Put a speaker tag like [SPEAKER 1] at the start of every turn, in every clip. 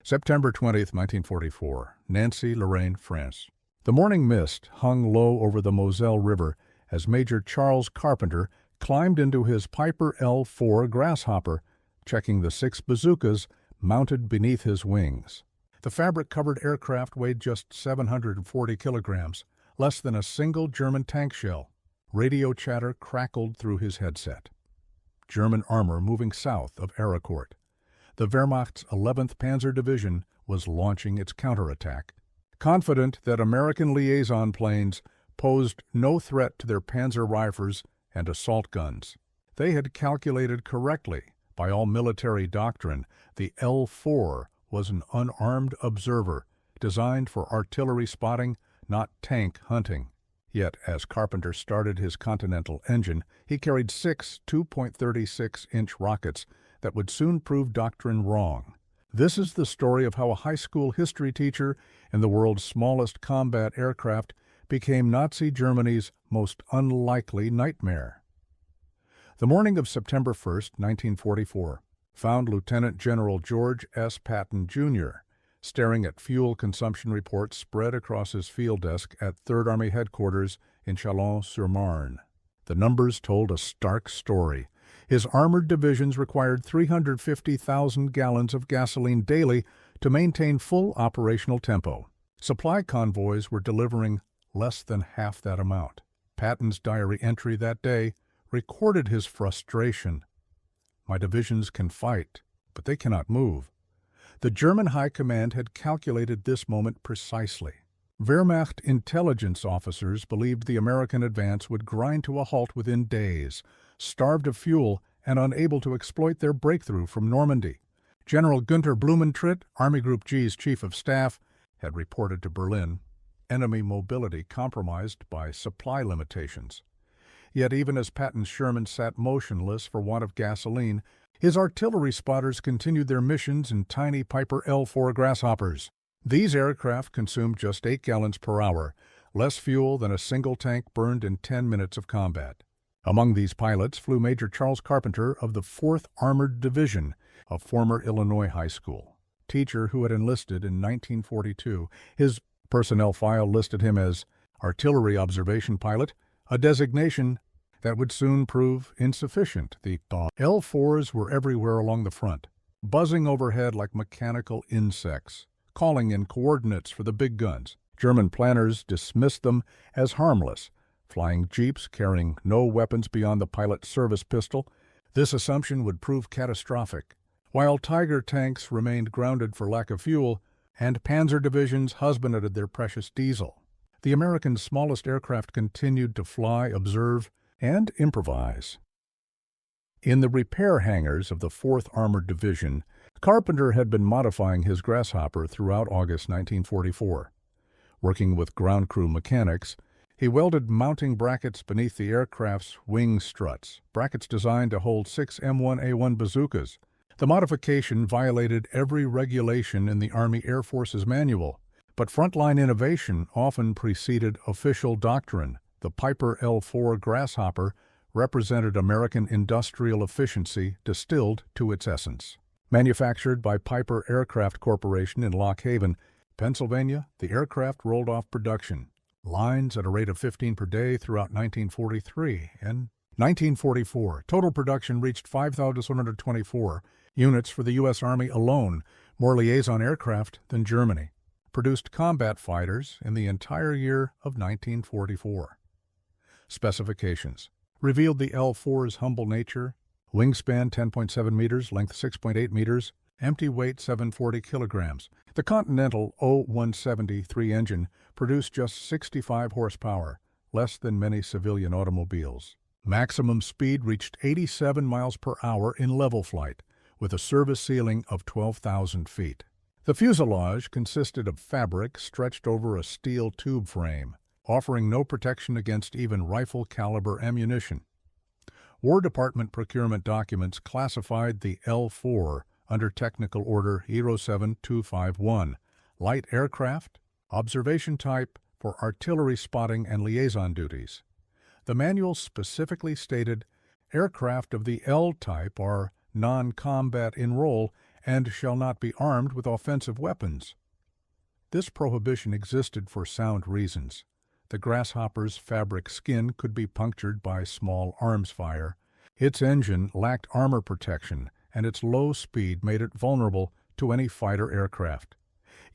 [SPEAKER 1] September 20th, 1944, Nancy, Lorraine, France. The morning mist hung low over the Moselle River as Major Charles Carpenter climbed into his Piper L-4 Grasshopper, checking the 6 bazookas mounted beneath his wings. The fabric-covered aircraft weighed just 740 kilograms, less than a single German tank shell. Radio chatter crackled through his headset. German armor moving south of Arracourt. The Wehrmacht's 11th Panzer Division was launching its counterattack, confident that American liaison planes posed no threat to their Panzer rifles and assault guns. They had calculated correctly. By all military doctrine, the L-4 was an unarmed observer, designed for artillery spotting, not tank hunting. Yet, as Carpenter started his Continental engine, he carried 6 2.36-inch rockets that would soon prove doctrine wrong. This is the story of how a high school history teacher in the world's smallest combat aircraft became Nazi Germany's most unlikely nightmare. The morning of September 1, 1944, found Lieutenant General George S. Patton, Jr., staring at fuel consumption reports spread across his field desk at 3rd Army Headquarters in Chalon-sur-Marne. The numbers told a stark story. His armored divisions required 350,000 gallons of gasoline daily to maintain full operational tempo. Supply convoys were delivering less than half that amount. Patton's diary entry that day recorded his frustration. "My divisions can fight, but they cannot move." The German High Command had calculated this moment precisely. Wehrmacht intelligence officers believed the American advance would grind to a halt within days, starved of fuel and unable to exploit their breakthrough from Normandy. General Günther Blumentritt, Army Group G's Chief of Staff, had reported to Berlin, enemy mobility compromised by supply limitations. Yet even as Patton's Sherman sat motionless for want of gasoline, his artillery spotters continued their missions in tiny Piper L-4 Grasshoppers. These aircraft consumed just 8 gallons per hour, less fuel than a single tank burned in 10 minutes of combat. Among these pilots flew Major Charles Carpenter of the 4th Armored Division, a former Illinois high school teacher who had enlisted in 1942. His personnel file listed him as Artillery Observation Pilot, a designation that would soon prove insufficient. The L-4s were everywhere along the front, buzzing overhead like mechanical insects, calling in coordinates for the big guns. German planners dismissed them as harmless, flying jeeps carrying no weapons beyond the pilot's service pistol. This assumption would prove catastrophic. While Tiger tanks remained grounded for lack of fuel, and Panzer divisions husbanded their precious diesel, the Americans' smallest aircraft continued to fly, observe, and improvise. In the repair hangars of the 4th Armored Division, Carpenter had been modifying his Grasshopper throughout August 1944. Working with ground crew mechanics, he welded mounting brackets beneath the aircraft's wing struts, brackets designed to hold 6 M1A1 bazookas. The modification violated every regulation in the Army Air Force's manual, but frontline innovation often preceded official doctrine. The Piper L-4 Grasshopper represented American industrial efficiency distilled to its essence. Manufactured by Piper Aircraft Corporation in Lock Haven, Pennsylvania, the aircraft rolled off production lines at a rate of 15 per day throughout 1943 and 1944. Total production reached 5,124 units for the U.S. Army alone, more liaison aircraft than Germany. Produced combat fighters in the entire year of 1944. Specifications revealed the L-4's humble nature: wingspan 10.7 meters, length 6.8 meters, empty weight 740 kilograms. The Continental O-173 engine produced just 65 horsepower, less than many civilian automobiles. Maximum speed reached 87 miles per hour in level flight, with a service ceiling of 12,000 feet. The fuselage consisted of fabric stretched over a steel tube frame, offering no protection against even rifle-caliber ammunition. War Department procurement documents classified the L-4 under Technical Order 07251, light aircraft, observation type for artillery spotting and liaison duties. The manual specifically stated aircraft of the L-type are non-combat in role and shall not be armed with offensive weapons. This prohibition existed for sound reasons. The Grasshopper's fabric skin could be punctured by small arms fire. Its engine lacked armor protection, and its low speed made it vulnerable to any fighter aircraft.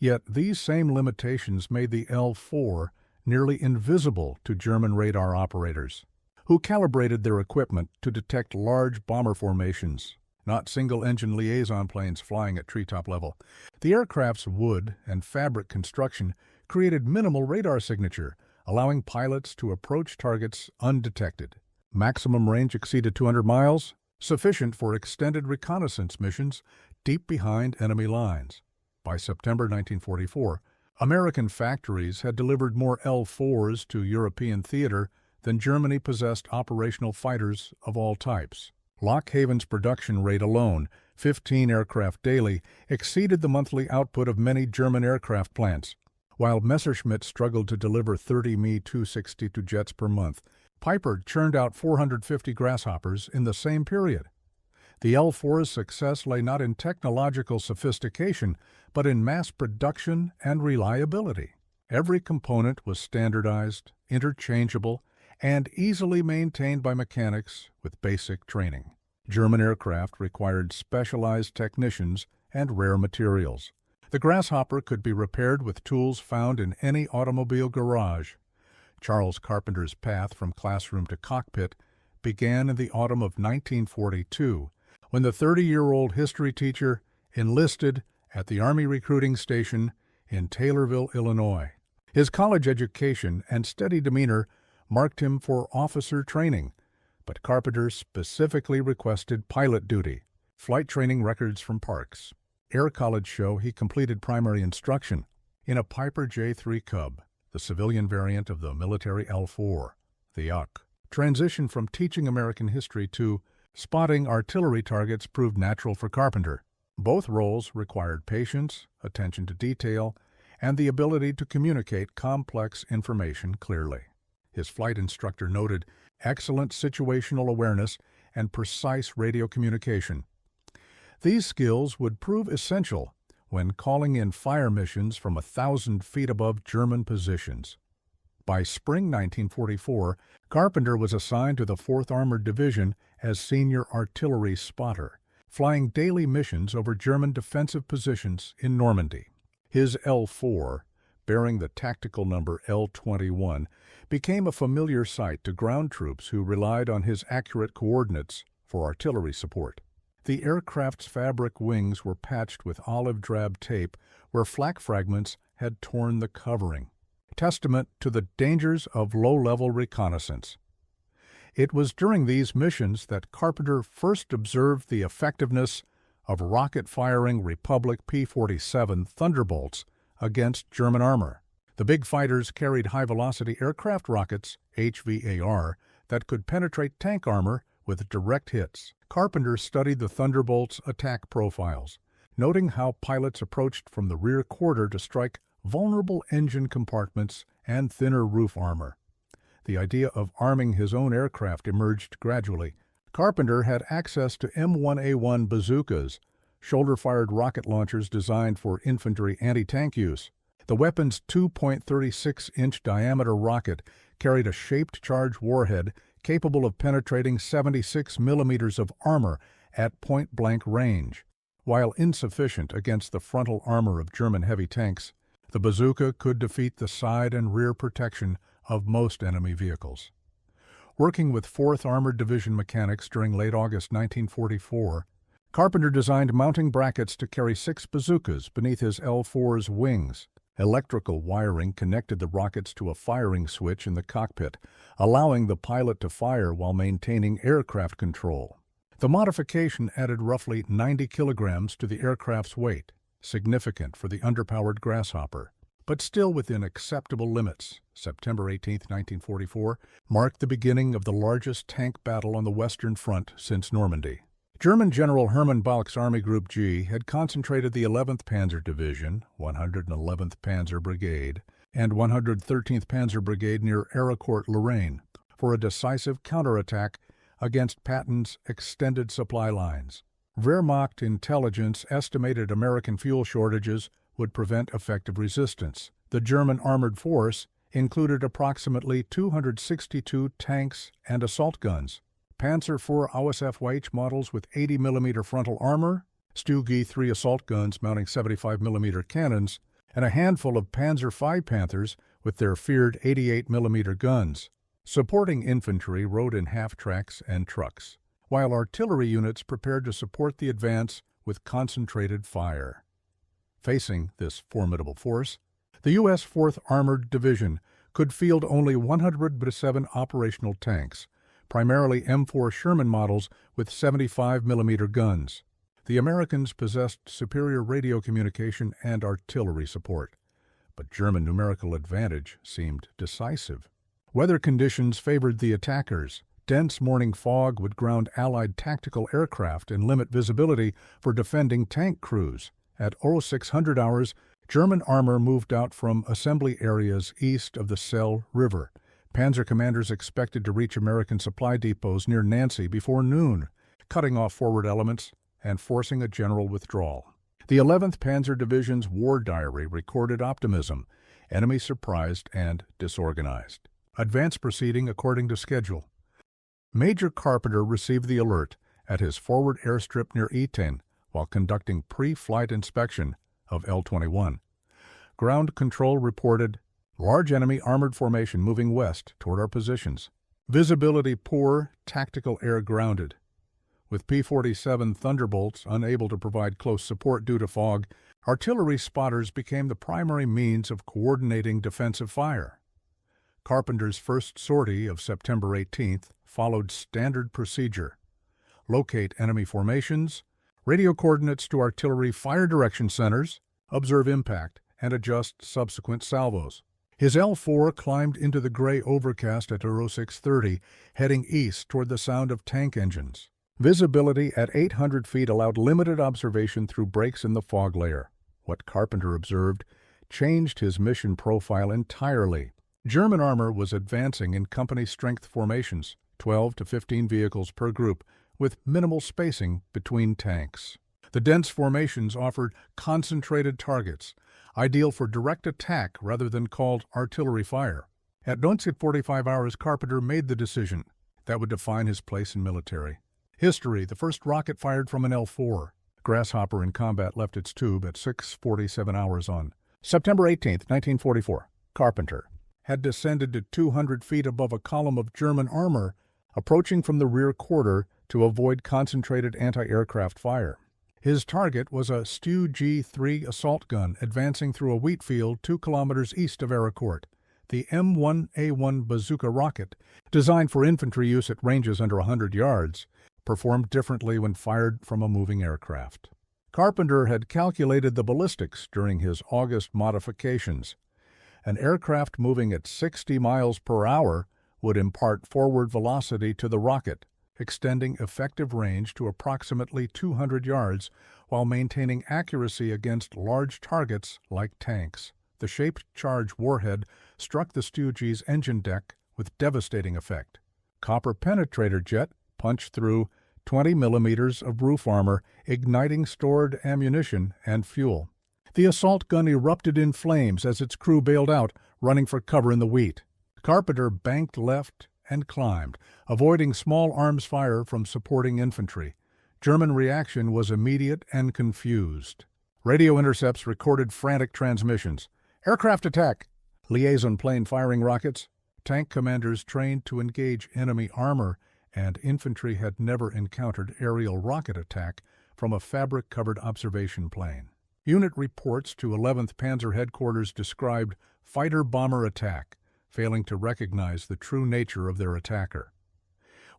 [SPEAKER 1] Yet these same limitations made the L-4 nearly invisible to German radar operators, who calibrated their equipment to detect large bomber formations, not single-engine liaison planes flying at treetop level. The aircraft's wood and fabric construction created minimal radar signature, allowing pilots to approach targets undetected. Maximum range exceeded 200 miles, sufficient for extended reconnaissance missions deep behind enemy lines. By September 1944, American factories had delivered more L-4s to European theater than Germany possessed operational fighters of all types. Lock Haven's production rate alone, 15 aircraft daily, exceeded the monthly output of many German aircraft plants. While Messerschmitt struggled to deliver 30 Me-262 jets per month, Piper churned out 450 Grasshoppers in the same period. The L-4's success lay not in technological sophistication, but in mass production and reliability. Every component was standardized, interchangeable, and easily maintained by mechanics with basic training. German aircraft required specialized technicians and rare materials. The Grasshopper could be repaired with tools found in any automobile garage. Charles Carpenter's path from classroom to cockpit began in the autumn of 1942, when the 30-year-old history teacher enlisted at the Army recruiting station in Taylorville, Illinois. His college education and steady demeanor marked him for officer training, but Carpenter specifically requested pilot duty. Flight training records from Parks Air College show he completed primary instruction in a Piper J-3 Cub, the civilian variant of the military L-4, the UC. Transition from teaching American history to spotting artillery targets proved natural for Carpenter. Both roles required patience, attention to detail, and the ability to communicate complex information clearly. His flight instructor noted excellent situational awareness and precise radio communication. These skills would prove essential when calling in fire missions from 1,000 feet above German positions. By spring 1944, Carpenter was assigned to the 4th Armored Division as senior artillery spotter, flying daily missions over German defensive positions in Normandy. His L-4, bearing the tactical number L-21, became a familiar sight to ground troops who relied on his accurate coordinates for artillery support. The aircraft's fabric wings were patched with olive drab tape where flak fragments had torn the covering, testament to the dangers of low-level reconnaissance. It was during these missions that Carpenter first observed the effectiveness of rocket-firing Republic P-47 Thunderbolts against German armor. The big fighters carried high-velocity aircraft rockets, HVAR, that could penetrate tank armor with direct hits. Carpenter studied the Thunderbolts' attack profiles, noting how pilots approached from the rear quarter to strike vulnerable engine compartments and thinner roof armor. The idea of arming his own aircraft emerged gradually. Carpenter had access to M1A1 bazookas, shoulder-fired rocket launchers designed for infantry anti-tank use. The weapon's 2.36-inch diameter rocket carried a shaped charge warhead capable of penetrating 76 millimeters of armor at point-blank range. While insufficient against the frontal armor of German heavy tanks, the bazooka could defeat the side and rear protection of most enemy vehicles. Working with 4th Armored Division mechanics during late August 1944, Carpenter designed mounting brackets to carry 6 bazookas beneath his L-4's wings. Electrical wiring connected the rockets to a firing switch in the cockpit, allowing the pilot to fire while maintaining aircraft control. The modification added roughly 90 kilograms to the aircraft's weight, significant for the underpowered Grasshopper, but still within acceptable limits. September 18, 1944, marked the beginning of the largest tank battle on the Western Front since Normandy. German General Hermann Balck's Army Group G had concentrated the 11th Panzer Division, 111th Panzer Brigade, and 113th Panzer Brigade near Arracourt, Lorraine, for a decisive counterattack against Patton's extended supply lines. Wehrmacht intelligence estimated American fuel shortages would prevent effective resistance. The German armored force included approximately 262 tanks and assault guns, Panzer IV Ausf models with 80mm frontal armor, Stug 3 assault guns mounting 75mm cannons, and a handful of Panzer V Panthers with their feared 88mm guns. Supporting infantry rode in half-tracks and trucks, while artillery units prepared to support the advance with concentrated fire. Facing this formidable force, the U.S. 4th Armored Division could field only 107 operational tanks, primarily M4 Sherman models with 75mm guns. The Americans possessed superior radio communication and artillery support, but German numerical advantage seemed decisive. Weather conditions favored the attackers. Dense morning fog would ground Allied tactical aircraft and limit visibility for defending tank crews. At 0600 hours, German armor moved out from assembly areas east of the Moselle River. Panzer commanders expected to reach American supply depots near Nancy before noon, cutting off forward elements and forcing a general withdrawal. The 11th Panzer Division's war diary recorded optimism, enemy surprised and disorganized. Advance proceeding according to schedule. Major Carpenter received the alert at his forward airstrip near Iten while conducting pre-flight inspection of L-21. Ground control reported large enemy armored formation moving west toward our positions. Visibility poor, tactical air grounded. With P-47 Thunderbolts unable to provide close support due to fog, artillery spotters became the primary means of coordinating defensive fire. Carpenter's first sortie of September 18th followed standard procedure. Locate enemy formations, radio coordinates to artillery fire direction centers, observe impact, and adjust subsequent salvos. His L-4 climbed into the gray overcast at 0630, heading east toward the sound of tank engines. Visibility at 800 feet allowed limited observation through breaks in the fog layer. What Carpenter observed changed his mission profile entirely. German armor was advancing in company-strength formations, 12 to 15 vehicles per group, with minimal spacing between tanks. The dense formations offered concentrated targets, ideal for direct attack rather than called artillery fire. At 45 hours, Carpenter made the decision that would define his place in military. History: the first rocket fired from an L-4. Grasshopper in combat left its tube at 6:47 hours on September 18, 1944. Carpenter had descended to 200 feet above a column of German armor, approaching from the rear quarter to avoid concentrated anti-aircraft fire. His target was a Stug 3 assault gun advancing through a wheat field 2 kilometers east of Arracourt. The M1A1 Bazooka rocket, designed for infantry use at ranges under 100 yards, performed differently when fired from a moving aircraft. Carpenter had calculated the ballistics during his August modifications. An aircraft moving at 60 miles per hour would impart forward velocity to the rocket, extending effective range to approximately 200 yards while maintaining accuracy against large targets like tanks. The shaped charge warhead struck the Stug's engine deck with devastating effect. Copper penetrator jet punched through 20 millimeters of roof armor, igniting stored ammunition and fuel. The assault gun erupted in flames as its crew bailed out, running for cover in the wheat. Carpenter banked left and climbed, avoiding small arms fire from supporting infantry. German reaction was immediate and confused. Radio intercepts recorded frantic transmissions. Aircraft attack! Liaison plane firing rockets. Tank commanders trained to engage enemy armor, and infantry had never encountered aerial rocket attack from a fabric-covered observation plane. Unit reports to 11th Panzer Headquarters described fighter-bomber attack, failing to recognize the true nature of their attacker.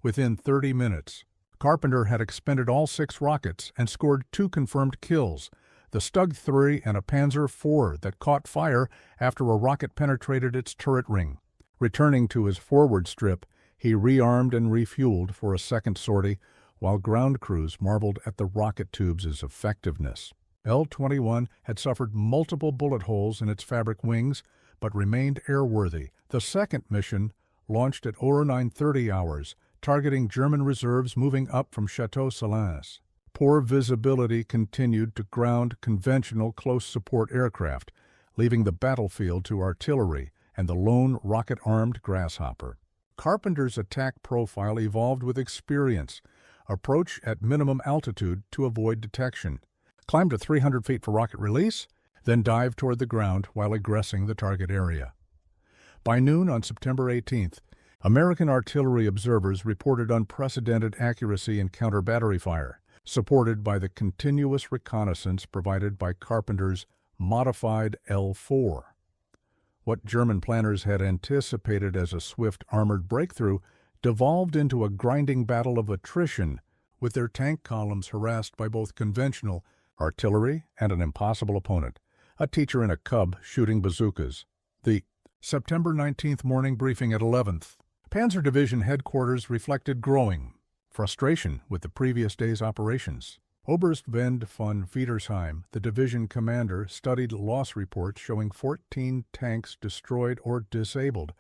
[SPEAKER 1] Within 30 minutes, Carpenter had expended all 6 rockets and scored 2 confirmed kills, the Stug 3 and a Panzer IV that caught fire after a rocket penetrated its turret ring. Returning to his forward strip, he rearmed and refueled for a second sortie, while ground crews marveled at the rocket tubes' effectiveness. L-21 had suffered multiple bullet holes in its fabric wings, but remained airworthy. The second mission launched at 0930 hours, targeting German reserves moving up from Chateau Salins. poor visibility continued to ground conventional close support aircraft, leaving the battlefield to artillery and the lone rocket-armed Grasshopper. Carpenter's attack profile evolved with experience. Approach at minimum altitude to avoid detection. Climb to 300 feet for rocket release, then dive toward the ground while aggressing the target area. By noon on September 18th, American artillery observers reported unprecedented accuracy in counter-battery fire, supported by the continuous reconnaissance provided by Carpenter's modified L-4. What German planners had anticipated as a swift armored breakthrough devolved into a grinding battle of attrition, with their tank columns harassed by both conventional artillery and an impossible opponent, a teacher and a cub shooting bazookas. The September 19th morning briefing at 11th. Panzer Division headquarters reflected growing frustration with the previous day's operations. Oberst Wendt von Wiedersheim, the division commander, studied loss reports showing 14 tanks destroyed or disabled,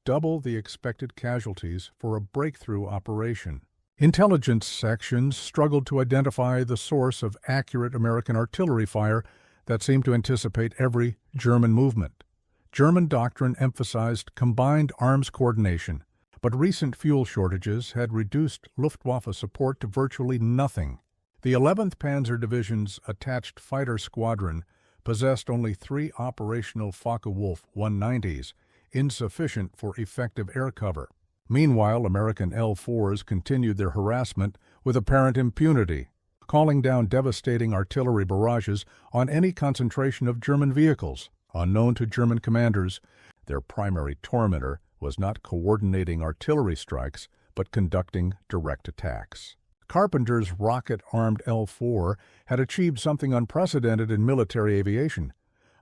[SPEAKER 1] double the expected casualties for a breakthrough operation. Intelligence sections struggled to identify the source of accurate American artillery fire that seemed to anticipate every German movement. German doctrine emphasized combined arms coordination, but recent fuel shortages had reduced Luftwaffe support to virtually nothing. The 11th Panzer Division's attached fighter squadron possessed only 3 operational Focke-Wulf 190s, insufficient for effective air cover. Meanwhile, American L-4s continued their harassment with apparent impunity, calling down devastating artillery barrages on any concentration of German vehicles. Unknown to German commanders, their primary tormentor was not coordinating artillery strikes, but conducting direct attacks. Carpenter's rocket-armed L-4 had achieved something unprecedented in military aviation.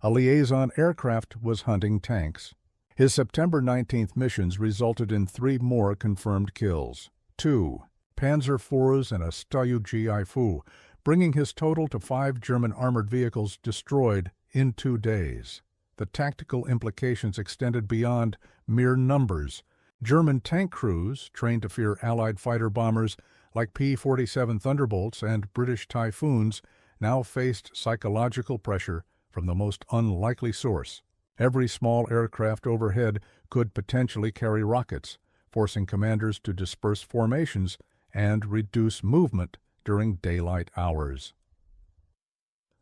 [SPEAKER 1] A liaison aircraft was hunting tanks. His September 19th missions resulted in 3 more confirmed kills. 2 Panzer IVs and a Stu-GI-Fu, bringing his total to 5 German armored vehicles destroyed in 2 days. The tactical implications extended beyond mere numbers. German tank crews, trained to fear Allied fighter bombers like P-47 Thunderbolts and British Typhoons, now faced psychological pressure from the most unlikely source. Every small aircraft overhead could potentially carry rockets, forcing commanders to disperse formations and reduce movement during daylight hours.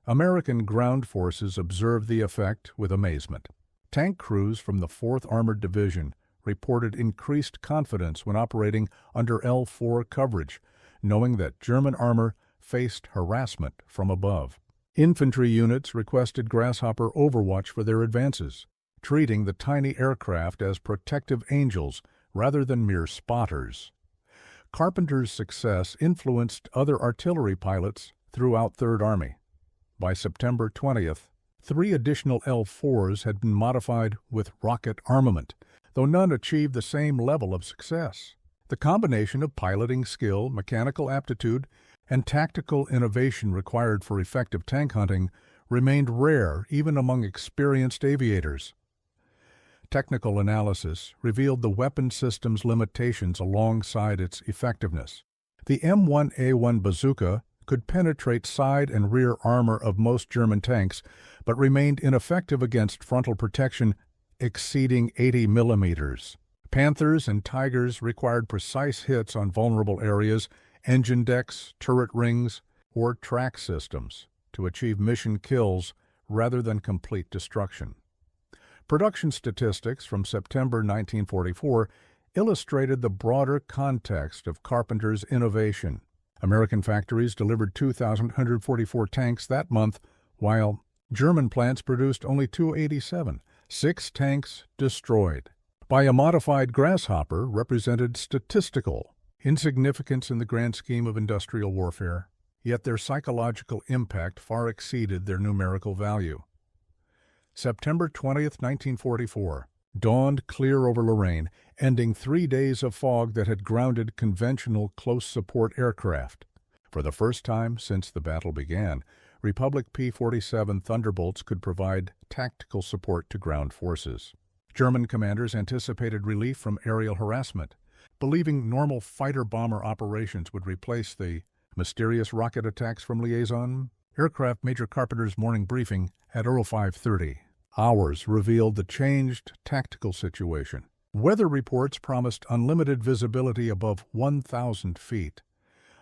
[SPEAKER 1] American ground forces observed the effect with amazement. Tank crews from the 4th Armored Division reported increased confidence when operating under L-4 coverage, knowing that German armor faced harassment from above. Infantry units requested Grasshopper overwatch for their advances, treating the tiny aircraft as protective angels rather than mere spotters. Carpenter's success influenced other artillery pilots throughout Third Army. By September 20th, 3 additional L-4s had been modified with rocket armament, though none achieved the same level of success. The combination of piloting skill, mechanical aptitude, and tactical innovation required for effective tank hunting remained rare even among experienced aviators. Technical analysis revealed the weapon system's limitations alongside its effectiveness. The M1A1 Bazooka could penetrate side and rear armor of most German tanks, but remained ineffective against frontal protection exceeding 80 millimeters. Panthers and Tigers required precise hits on vulnerable areas, engine decks, turret rings, or track systems to achieve mission kills rather than complete destruction. Production statistics from September 1944 illustrated the broader context of Carpenter's innovation. American factories delivered 2,144 tanks that month, while German plants produced only 287, 6 tanks destroyed. By a modified Grasshopper represented statistical insignificance in the grand scheme of industrial warfare, yet their psychological impact far exceeded their numerical value. September 20th, 1944, dawned clear over Lorraine, ending 3 days of fog that had grounded conventional close support aircraft. For the first time since the battle began, Republic P-47 Thunderbolts could provide tactical support to ground forces. German commanders anticipated relief from aerial harassment, believing normal fighter-bomber operations would replace the Mysterious rocket attacks from liaison aircraft. Major Carpenter's morning briefing at 05:30 hours revealed the changed tactical situation. Weather reports promised unlimited visibility above 1,000 feet,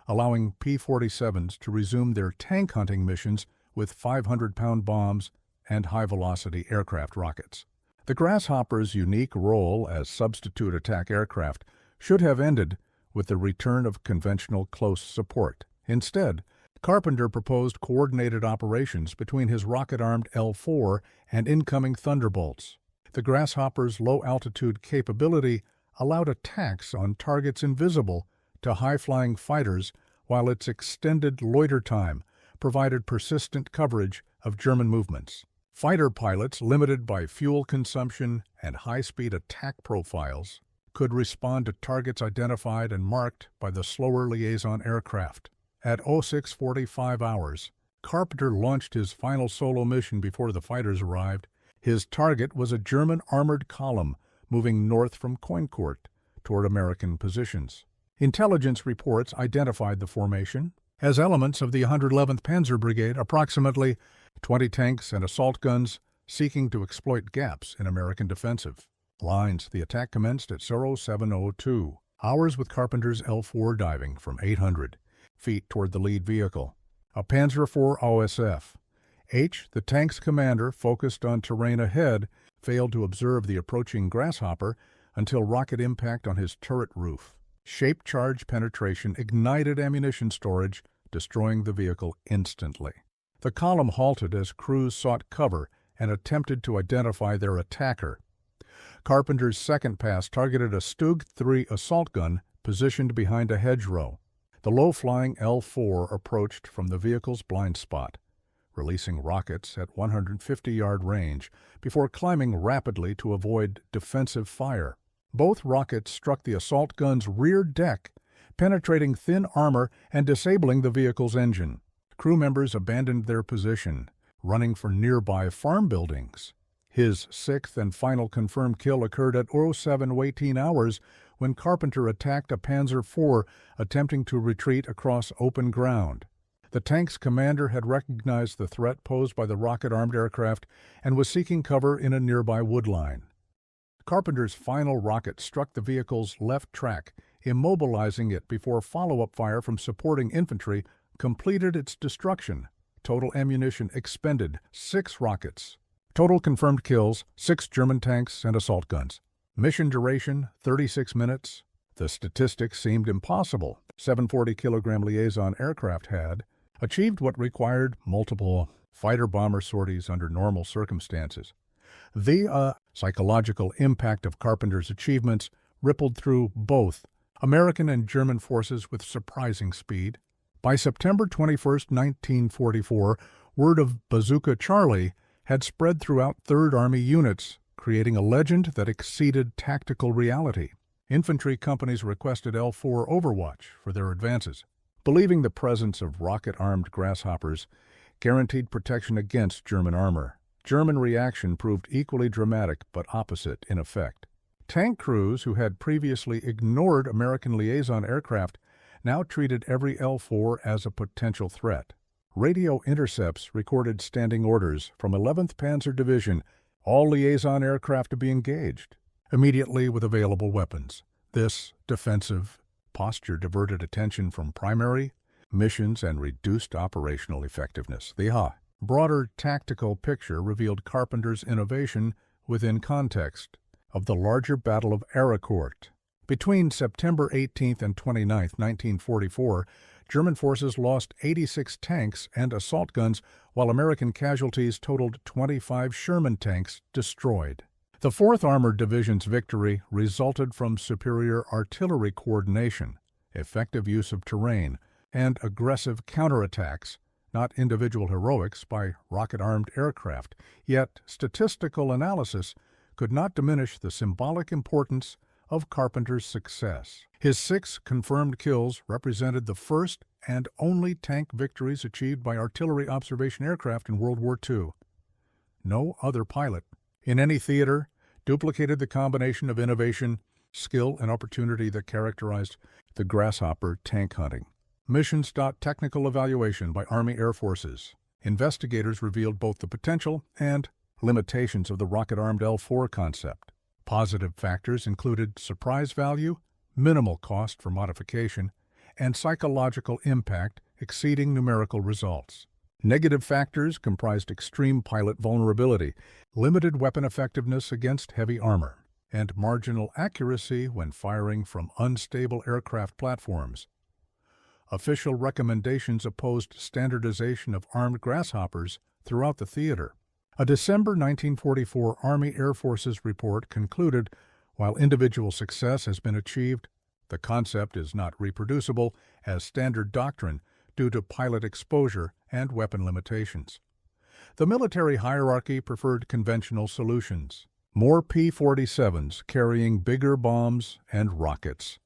[SPEAKER 1] allowing P-47s to resume their tank hunting missions with 500-pound bombs and high-velocity aircraft rockets. The Grasshopper's unique role as substitute attack aircraft should have ended with the return of conventional close support. Instead, Carpenter proposed coordinated operations between his rocket-armed L-4 and incoming Thunderbolts. The Grasshopper's low-altitude capability allowed attacks on targets invisible to high-flying fighters, while its extended loiter time provided persistent coverage of German movements. Fighter pilots, limited by fuel consumption and high-speed attack profiles, could respond to targets identified and marked by the slower liaison aircraft. At 06:45 hours, Carpenter launched his final solo mission before the fighters arrived. His target was a German armored column moving north from Arracourt toward American positions. Intelligence reports identified the formation as elements of the 111th Panzer Brigade, approximately 20 tanks and assault guns seeking to exploit gaps in American defensive lines. The attack commenced at 07:02 hours with Carpenter's L-4 diving from 800 feet toward the lead vehicle, a Panzer IV OSF. The tank's commander, focused on terrain ahead, failed to observe the approaching Grasshopper until rocket impact on his turret roof. Shape charge penetration ignited ammunition storage, destroying the vehicle instantly. The column halted as crews sought cover and attempted to identify their attacker. Carpenter's second pass targeted a Stug 3 assault gun positioned behind a hedgerow. The low-flying L-4 approached from the vehicle's blind spot, releasing rockets at 150-yard range before climbing rapidly to avoid defensive fire. Both rockets struck the assault gun's rear deck, penetrating thin armor and disabling the vehicle's engine. Crew members abandoned their position, running for nearby farm buildings. His sixth and final confirmed kill occurred at 07:18 hours when Carpenter attacked a Panzer IV attempting to retreat across open ground. The tank's commander had recognized the threat posed by the rocket-armed aircraft and was seeking cover in a nearby woodline. Carpenter's final rocket struck the vehicle's left track, immobilizing it before follow-up fire from supporting infantry completed its destruction. Total ammunition expended: 6 rockets. Total confirmed kills: 6 German tanks and assault guns. Mission duration: 36 minutes. The statistics seemed impossible. 740-kilogram liaison aircraft had achieved what required multiple fighter-bomber sorties under normal circumstances. The psychological impact of Carpenter's achievements rippled through both American and German forces with surprising speed. By September 21, 1944, word of Bazooka Charlie had spread throughout Third Army units, creating a legend that exceeded tactical reality. Infantry companies requested L-4 overwatch for their advances, believing the presence of rocket-armed Grasshoppers guaranteed protection against German armor. German reaction proved equally dramatic but opposite in effect. Tank crews who had previously ignored American liaison aircraft now treated every L-4 as a potential threat. Radio intercepts recorded standing orders from 11th Panzer Division, all liaison aircraft to be engaged immediately with available weapons. This defensive posture diverted attention from primary missions and reduced operational effectiveness. The broader tactical picture revealed Carpenter's innovation within context of the larger Battle of Arracourt. Between September 18 and 29, 1944, German forces lost 86 tanks and assault guns, while American casualties totaled 25 Sherman tanks destroyed. The 4th Armored Division's victory resulted from superior artillery coordination, effective use of terrain, and aggressive counterattacks, not individual heroics by rocket-armed aircraft. Yet statistical analysis could not diminish the symbolic importance of Carpenter's success. His 6 confirmed kills represented the first and only tank victories achieved by artillery observation aircraft in World War II. No other pilot in any theater duplicated the combination of innovation, skill, and opportunity that characterized the Grasshopper tank hunting. Missions. Technical evaluation by Army Air Forces. Investigators revealed both the potential and limitations of the rocket-armed L-4 concept. Positive factors included surprise value, minimal cost for modification, and psychological impact exceeding numerical results. Negative factors comprised extreme pilot vulnerability, limited weapon effectiveness against heavy armor, and marginal accuracy when firing from unstable aircraft platforms. Official recommendations opposed standardization of armed grasshoppers throughout the theater. A December 1944 Army Air Forces report concluded, while individual success has been achieved, the concept is not reproducible as standard doctrine due to pilot exposure and weapon limitations. The military hierarchy preferred conventional solutions, more P-47s carrying bigger bombs and rockets.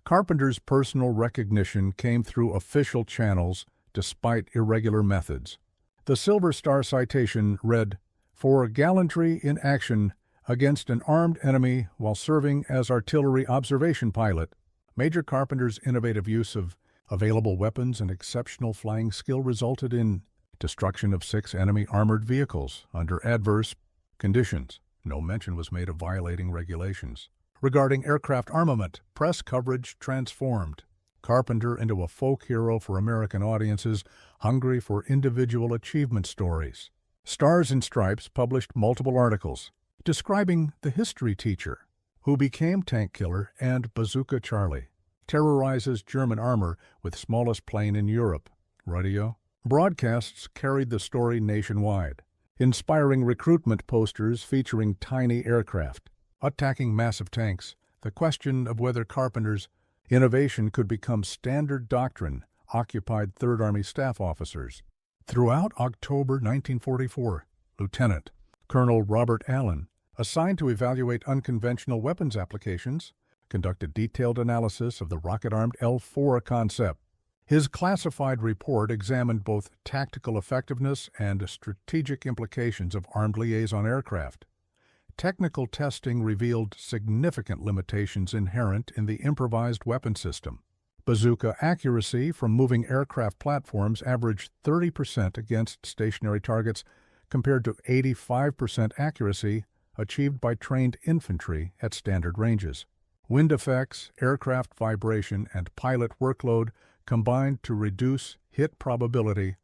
[SPEAKER 1] Carpenter's personal recognition came through official channels despite irregular methods. The Silver Star citation read, "For gallantry in action against an armed enemy while serving as artillery observation pilot." Major Carpenter's innovative use of available weapons and exceptional flying skill resulted in destruction of 6 enemy armored vehicles under adverse conditions. No mention was made of violating regulations. Regarding aircraft armament, press coverage transformed Carpenter into a folk hero for American audiences hungry for individual achievement stories. Stars and Stripes published multiple articles describing the history teacher who became tank killer and Bazooka Charlie, terrorizes German armor with smallest plane in Europe. Radio broadcasts carried the story nationwide, inspiring recruitment posters featuring tiny aircraft attacking massive tanks. The question of whether Carpenter's innovation could become standard doctrine occupied Third Army staff officers. Throughout October 1944, Lieutenant Colonel Robert Allen, assigned to evaluate unconventional weapons applications, conducted detailed analysis of the rocket-armed L-4 concept. His classified report examined both tactical effectiveness and strategic implications of armed liaison aircraft. Technical testing revealed significant limitations inherent in the improvised weapon system. Bazooka accuracy from moving aircraft platforms averaged 30% against stationary targets compared to 85% accuracy achieved by trained infantry at standard ranges. Wind effects, aircraft vibration, and pilot workload combined to reduce hit probability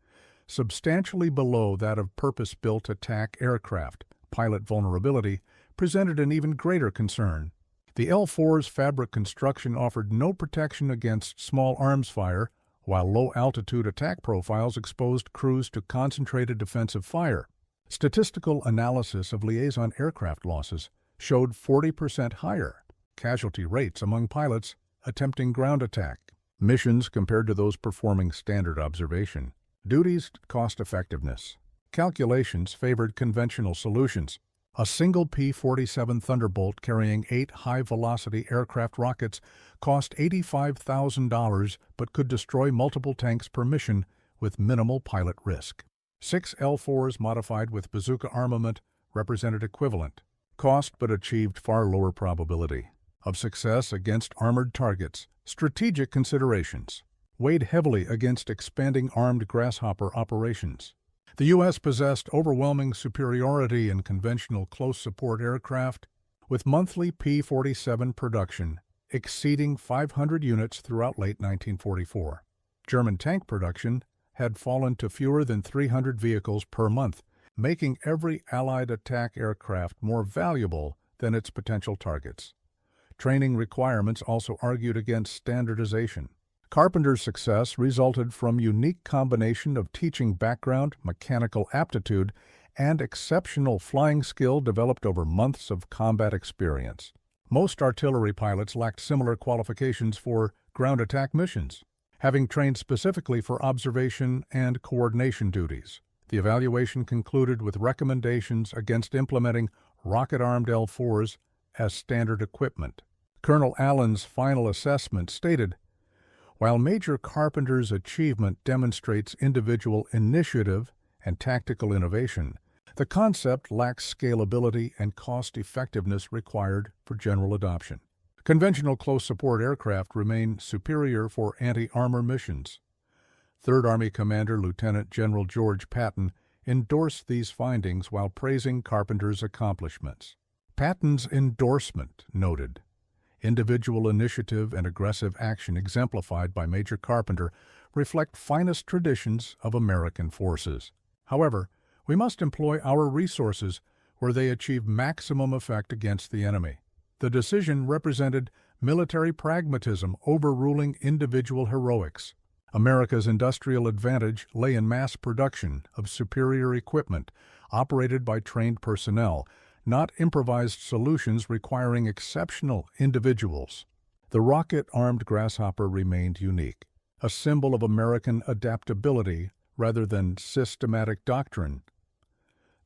[SPEAKER 1] substantially below that of purpose-built attack aircraft. Pilot vulnerability presented an even greater concern. The L-4's fabric construction offered no protection against small arms fire, while low-altitude attack profiles exposed crews to concentrated defensive fire. Statistical analysis of liaison aircraft losses showed 40% higher casualty rates among pilots attempting ground attack missions compared to those performing standard observation duties. Cost effectiveness calculations favored conventional solutions. A single P-47 Thunderbolt carrying 8 high-velocity aircraft rockets cost $85,000 but could destroy multiple tanks per mission with minimal pilot risk. 6 L-4s modified with bazooka armament represented equivalent cost but achieved far lower probability of success against armored targets. Strategic considerations weighed heavily against expanding armed grasshopper operations. The U.S. possessed overwhelming superiority in conventional close support aircraft, with monthly P-47 production exceeding 500 units throughout late 1944. German tank production had fallen to fewer than 300 vehicles per month, making every Allied attack aircraft more valuable than its potential targets. Training requirements also argued against standardization. Carpenter's success resulted from unique combination of teaching background, mechanical aptitude, and exceptional flying skill developed over months of combat experience. Most artillery pilots lacked similar qualifications for ground attack missions, having trained specifically for observation and coordination duties. The evaluation concluded with recommendations against implementing rocket-armed L-4s as standard equipment. Colonel Allen's final assessment stated, "While Major Carpenter's achievement demonstrates individual initiative and tactical innovation, the concept lacks scalability and cost-effectiveness required for general adoption." Conventional close support aircraft remain superior for anti-armor missions. Third Army Commander Lieutenant General George Patton endorsed these findings while praising Carpenter's accomplishments. Patton's endorsement noted, "Individual initiative and aggressive action exemplified by Major Carpenter reflect finest traditions of American forces. However, we must employ our resources where they achieve maximum effect against the enemy." The decision represented military pragmatism overruling individual heroics. America's industrial advantage lay in mass production of superior equipment operated by trained personnel, not improvised solutions requiring exceptional individuals. The rocket-armed Grasshopper remained unique, a symbol of American adaptability rather than systematic doctrine.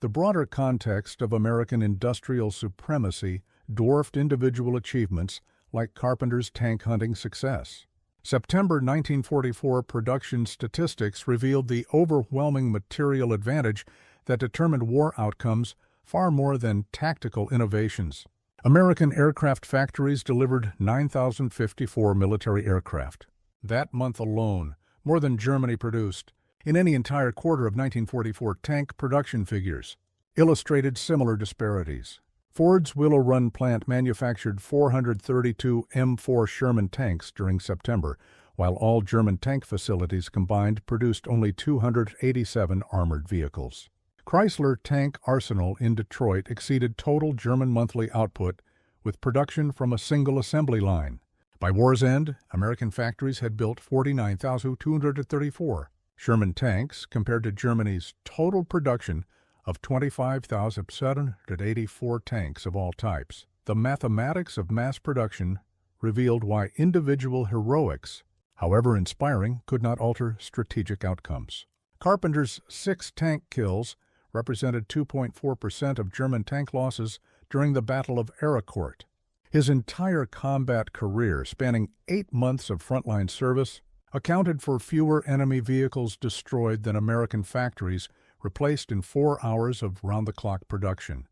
[SPEAKER 1] The broader context of American industrial supremacy dwarfed individual achievements like Carpenter's tank hunting success. September 1944 production statistics revealed the overwhelming material advantage that determined war outcomes far more than tactical innovations. American aircraft factories delivered 9,054 military aircraft. That month alone, more than Germany produced in any entire quarter of 1944. Tank production figures illustrated similar disparities. Ford's Willow Run plant manufactured 432 M4 Sherman tanks during September, while all German tank facilities combined produced only 287 armored vehicles. Chrysler Tank Arsenal in Detroit exceeded total German monthly output with production from a single assembly line. By war's end, American factories had built 49,234 Sherman tanks compared to Germany's total production of 25,784 tanks of all types. The mathematics of mass production revealed why individual heroics, however inspiring, could not alter strategic outcomes. Carpenter's 6 tank kills represented 2.4% of German tank losses during the Battle of Arracourt. His entire combat career, spanning 8 months of frontline service, accounted for fewer enemy vehicles destroyed than American factories replaced in 4 hours of round-the-clock production.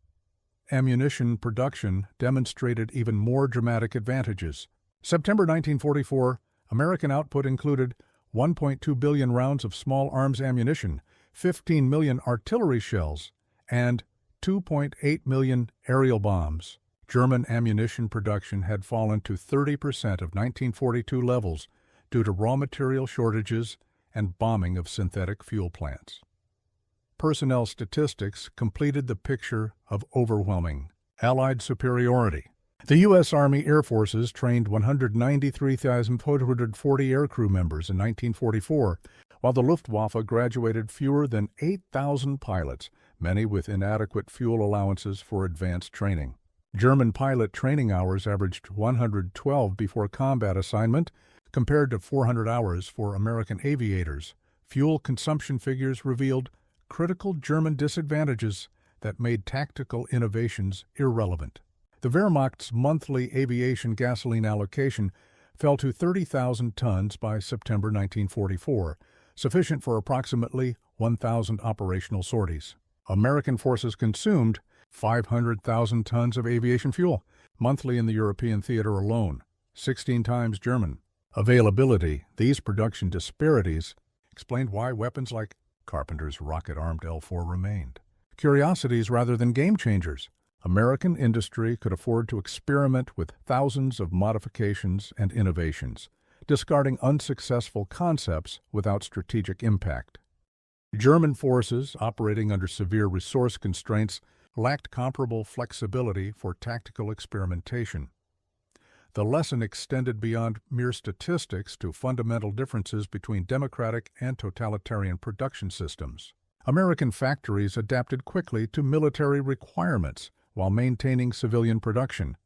[SPEAKER 1] Ammunition production demonstrated even more dramatic advantages. September 1944, American output included 1.2 billion rounds of small arms ammunition, 15 million artillery shells, and 2.8 million aerial bombs. German ammunition production had fallen to 30% of 1942 levels due to raw material shortages and bombing of synthetic fuel plants. Personnel statistics completed the picture of overwhelming Allied superiority. The U.S. Army Air Forces trained 193,440 aircrew members in 1944, while the Luftwaffe graduated fewer than 8,000 pilots, many with inadequate fuel allowances for advanced training. German pilot training hours averaged 112 before combat assignment, compared to 400 hours for American aviators. Fuel consumption figures revealed critical German disadvantages that made tactical innovations irrelevant. The Wehrmacht's monthly aviation gasoline allocation fell to 30,000 tons by September 1944, sufficient for approximately 1,000 operational sorties. American forces consumed 500,000 tons of aviation fuel monthly in the European theater alone, 16 times German. Availability, these production disparities, explained why weapons like Carpenter's rocket-armed L-4 remained. Curiosities rather than game changers. American industry could afford to experiment with thousands of modifications and innovations, discarding unsuccessful concepts without strategic impact. German forces, operating under severe resource constraints, lacked comparable flexibility for tactical experimentation. The lesson extended beyond mere statistics to fundamental differences between democratic and totalitarian production systems. American factories adapted quickly to military requirements while maintaining civilian production,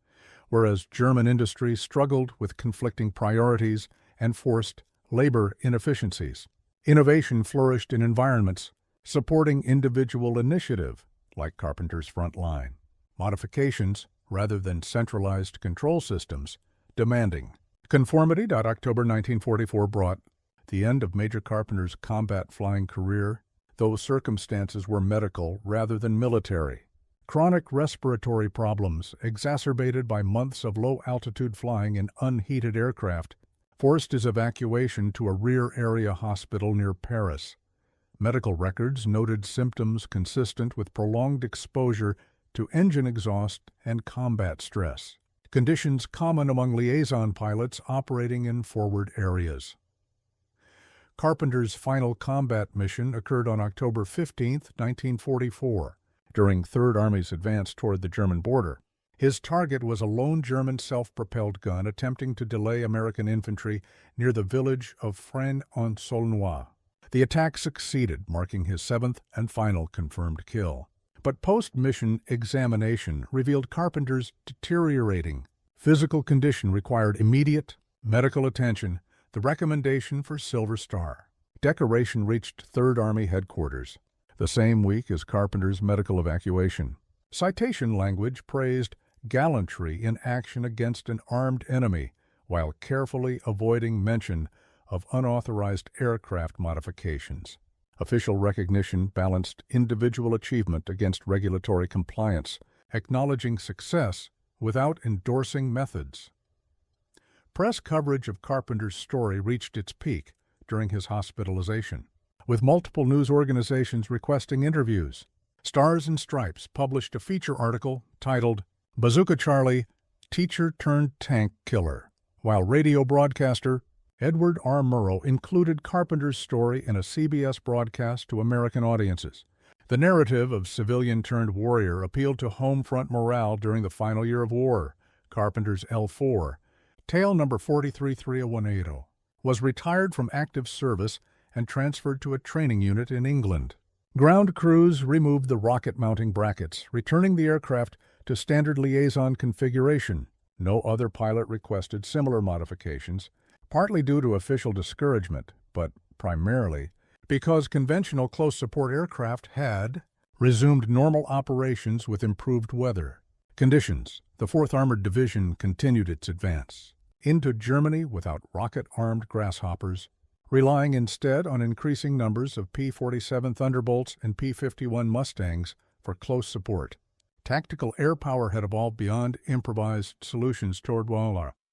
[SPEAKER 1] whereas German industry struggled with conflicting priorities and forced labor inefficiencies. Innovation flourished in environments supporting individual initiative, like Carpenter's front line. Modifications, rather than centralized control systems, demanding. Conformity. October 1944 brought the end of Major Carpenter's combat flying career, though circumstances were medical rather than military. Chronic respiratory problems, exacerbated by months of low-altitude flying in unheated aircraft, forced his evacuation to a rear-area hospital near Paris. Medical records noted symptoms consistent with prolonged exposure to engine exhaust and combat stress, conditions common among liaison pilots operating in forward areas. Carpenter's final combat mission occurred on October 15, 1944, during Third Army's advance toward the German border. His target was a lone German self-propelled gun attempting to delay American infantry near the village of Frasnes-en-Saulnois. The attack succeeded, marking his seventh and final confirmed kill. But post-mission examination revealed Carpenter's deteriorating physical condition required immediate medical attention. The recommendation for Silver Star decoration reached Third Army headquarters the same week as Carpenter's medical evacuation. Citation language praised gallantry in action against an armed enemy, while carefully avoiding mention of unauthorized aircraft modifications. Official recognition balanced individual achievement against regulatory compliance, acknowledging success without endorsing methods. Press coverage of Carpenter's story reached its peak during his hospitalization, with multiple news organizations requesting interviews. Stars and Stripes published a feature article titled Bazooka Charlie, Teacher-Turned-Tank Killer, while radio broadcaster Edward R. Murrow included Carpenter's story in a CBS broadcast to American audiences. The narrative of civilian-turned-warrior appealed to home front morale during the final year of war. Carpenter's L-4, Tale number 433018, was retired from active service and transferred to a training unit in England. Ground crews removed the rocket-mounting brackets, returning the aircraft to standard liaison configuration. No other pilot requested similar modifications, partly due to official discouragement, but primarily because conventional close-support aircraft had resumed normal operations with improved weather conditions. The 4th Armored Division continued its advance into Germany without rocket-armed Grasshoppers, relying instead on increasing numbers of P-47 Thunderbolts and P-51 Mustangs for close support. Tactical air power had evolved beyond improvised solutions toward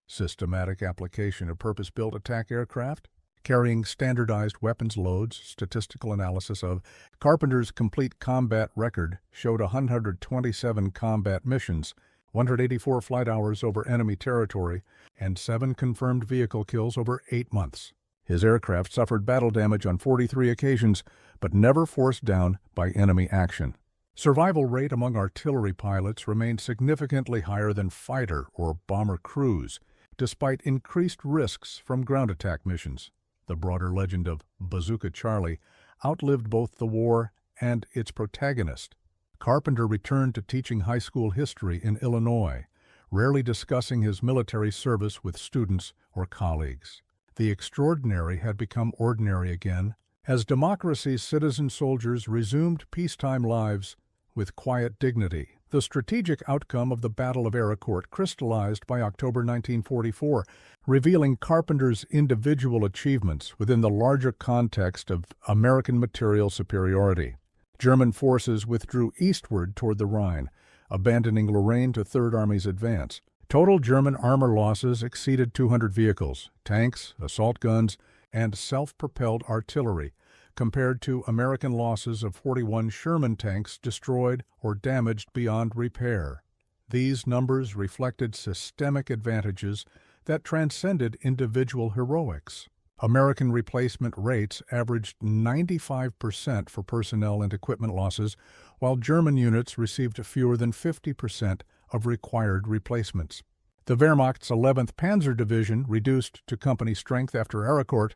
[SPEAKER 1] systematic application of purpose-built attack aircraft, carrying standardized weapons loads. Statistical analysis of Carpenter's complete combat record showed 127 combat missions, 184 flight hours over enemy territory, and 7 confirmed vehicle kills over 8 months. His aircraft suffered battle damage on 43 occasions, but never forced down by enemy action. Survival rate among artillery pilots remained significantly higher than fighter or bomber crews, despite increased risks from ground attack missions. The broader legend of Bazooka Charlie outlived both the war and its protagonist. Carpenter returned to teaching high school history in Illinois, rarely discussing his military service with students or colleagues. The extraordinary had become ordinary again, as democracy's citizen soldiers resumed peacetime lives with quiet dignity. The strategic outcome of the Battle of Arracourt crystallized by October 1944, revealing Carpenter's individual achievements within the larger context of American material superiority. German forces withdrew eastward toward the Rhine, abandoning Lorraine to Third Army's advance. Total German armor losses exceeded 200 vehicles, tanks, assault guns, and self-propelled artillery, compared to American losses of 41 Sherman tanks destroyed or damaged beyond repair. These numbers reflected systemic advantages that transcended individual heroics. American replacement rates averaged 95% for personnel and equipment losses, while German units received fewer than 50% of required replacements. The Wehrmacht's 11th Panzer Division, reduced to company strength after Arracourt,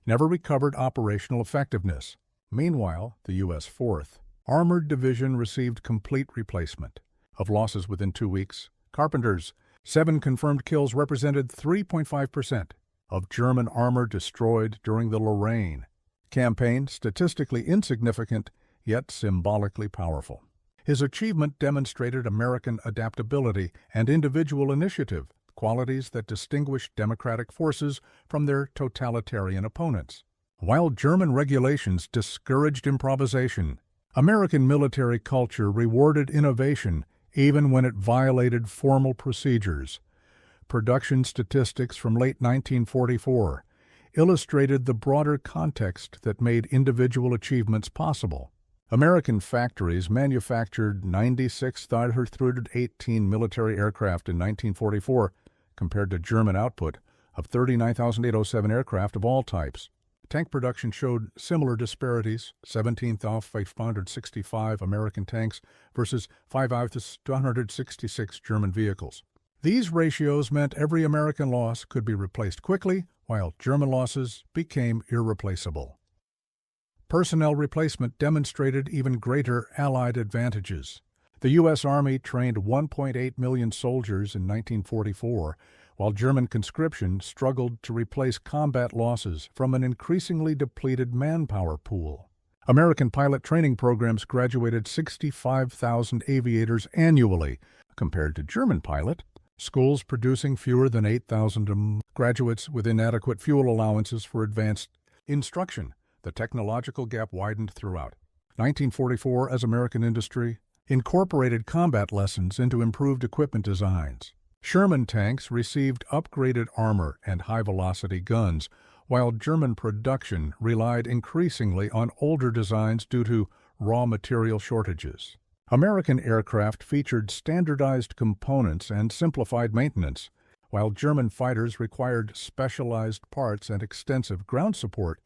[SPEAKER 1] never recovered operational effectiveness. Meanwhile, the U.S. 4th Armored Division received complete replacement. Of losses within 2 weeks, Carpenter's 7 confirmed kills represented 3.5% of German armor destroyed during the Lorraine campaign, statistically insignificant, yet symbolically powerful. His achievement demonstrated American adaptability and individual initiative, qualities that distinguished democratic forces from their totalitarian opponents. While German regulations discouraged improvisation, American military culture rewarded innovation even when it violated formal procedures. Production statistics from late 1944 illustrated the broader context that made individual achievements possible. American factories manufactured 96,318 military aircraft in 1944, compared to German output of 39,807 aircraft of all types. Tank production showed similar disparities: 17,565 American tanks versus 5,266 German vehicles. These ratios meant every American loss could be replaced quickly, while German losses became irreplaceable. Personnel replacement demonstrated even greater Allied advantages. The U.S. Army trained 1.8 million soldiers in 1944, while German conscription struggled to replace combat losses from an increasingly depleted manpower pool. American pilot training programs graduated 65,000 aviators annually, compared to German pilot schools producing fewer than 8,000 graduates with inadequate fuel allowances for advanced instruction. The technological gap widened throughout. 1944, as American industry incorporated combat lessons into improved equipment designs. Sherman tanks received upgraded armor and high-velocity guns, while German production relied increasingly on older designs due to raw material shortages. American aircraft featured standardized components and simplified maintenance, while German fighters required specialized parts and extensive ground support.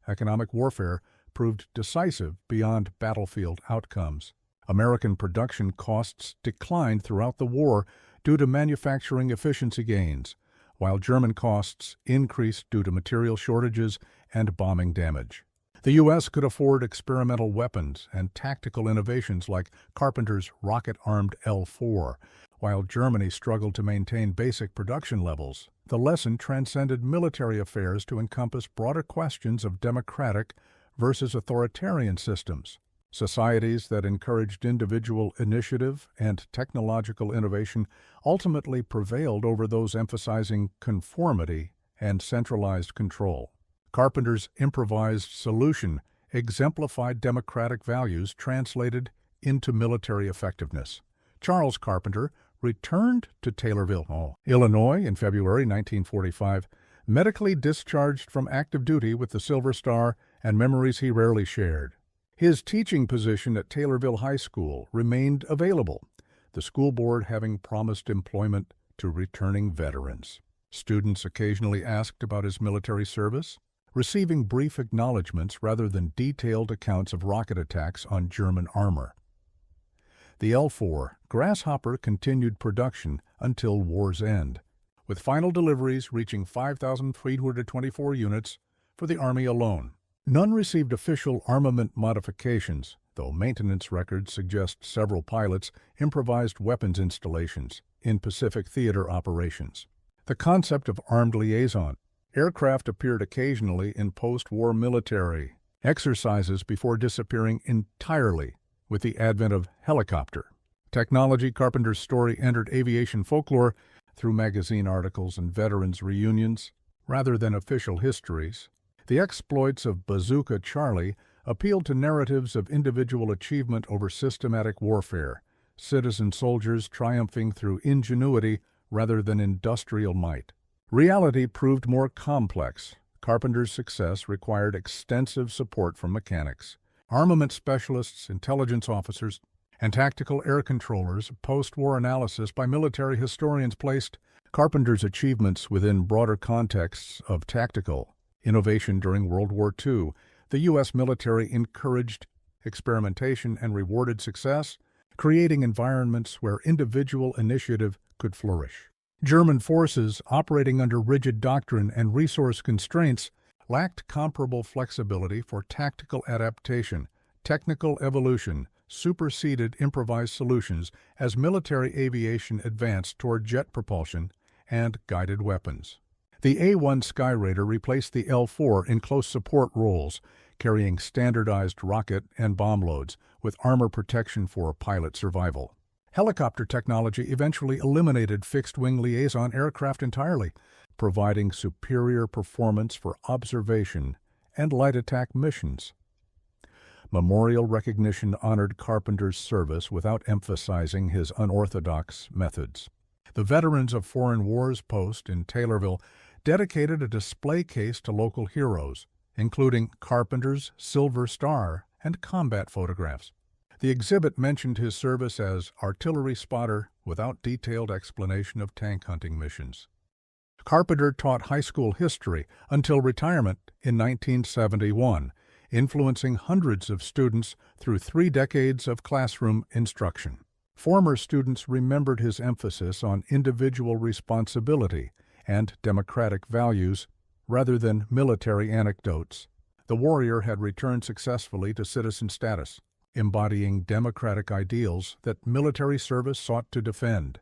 [SPEAKER 1] Economic warfare proved decisive beyond battlefield outcomes. American production costs declined throughout the war due to manufacturing efficiency gains, while German costs increased due to material shortages and bombing damage. The U.S. could afford experimental weapons and tactical innovations like Carpenter's rocket-armed L-4, while Germany struggled to maintain basic production levels. The lesson transcended military affairs to encompass broader questions of democratic versus authoritarian systems. Societies that encouraged individual initiative and technological innovation ultimately prevailed over those emphasizing conformity and centralized control. Carpenter's improvised solution exemplified democratic values translated into military effectiveness. Charles Carpenter returned to Taylorville, Illinois in February 1945, medically discharged from active duty with the Silver Star and memories he rarely shared. His teaching position at Taylorville High School remained available, the school board having promised employment to returning veterans. Students occasionally asked about his military service, receiving brief acknowledgments rather than detailed accounts of rocket attacks on German armor. The L-4 Grasshopper continued production until war's end, with final deliveries reaching 5,324 units for the Army alone. None received official armament modifications, though maintenance records suggest several pilots improvised weapons installations in Pacific theater operations. The concept of armed liaison. Aircraft appeared occasionally in post-war military exercises before disappearing entirely with the advent of helicopter technology. Carpenter's story entered aviation folklore through magazine articles and veterans' reunions rather than official histories. The exploits of Bazooka Charlie appealed to narratives of individual achievement over systematic warfare, citizen soldiers triumphing through ingenuity rather than industrial might. Reality proved more complex. Carpenter's success required extensive support from mechanics, armament specialists, intelligence officers, and tactical air controllers. Post-war analysis by military historians placed Carpenter's achievements within broader contexts of tactical innovation. During World War II, the U.S. military encouraged experimentation and rewarded success, creating environments where individual initiative could flourish. German forces, operating under rigid doctrine and resource constraints, lacked comparable flexibility for tactical adaptation. Technical evolution superseded improvised solutions as military aviation advanced toward jet propulsion and guided weapons. The A-1 Skyraider replaced the L-4 in close support roles, carrying standardized rocket and bomb loads with armor protection for pilot survival. Helicopter technology eventually eliminated fixed-wing liaison aircraft entirely, providing superior performance for observation and light attack missions. Memorial recognition honored Carpenter's service without emphasizing his unorthodox methods. The Veterans of Foreign Wars post in Taylorville dedicated a display case to local heroes, including Carpenter's Silver Star and combat photographs. The exhibit mentioned his service as artillery spotter without detailed explanation of tank hunting missions. Carpenter taught high school history until retirement in 1971, influencing hundreds of students through 3 decades of classroom instruction. Former students remembered his emphasis on individual responsibility and democratic values rather than military anecdotes. The warrior had returned successfully to citizen status, embodying democratic ideals that military service sought to defend.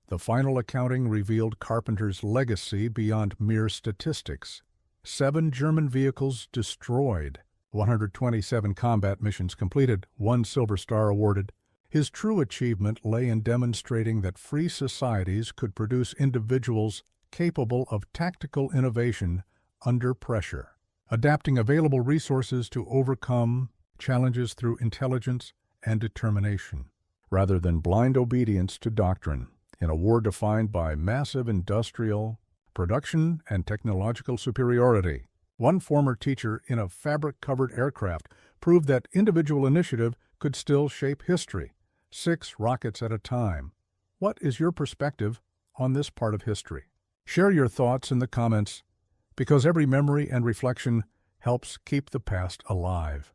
[SPEAKER 1] The final accounting revealed Carpenter's legacy beyond mere statistics. 7 German vehicles destroyed, 127 combat missions completed, 1 Silver Star awarded. His true achievement lay in demonstrating that free societies could produce individuals capable of tactical innovation under pressure, adapting available resources to overcome challenges through intelligence and determination, rather than blind obedience to doctrine. In a war defined by massive industrial production and technological superiority, one former teacher in a fabric-covered aircraft proved that individual initiative could still shape history, 6 rockets at a time. What is your perspective on this part of history? Share your thoughts in the comments, because every memory and reflection helps keep the past alive.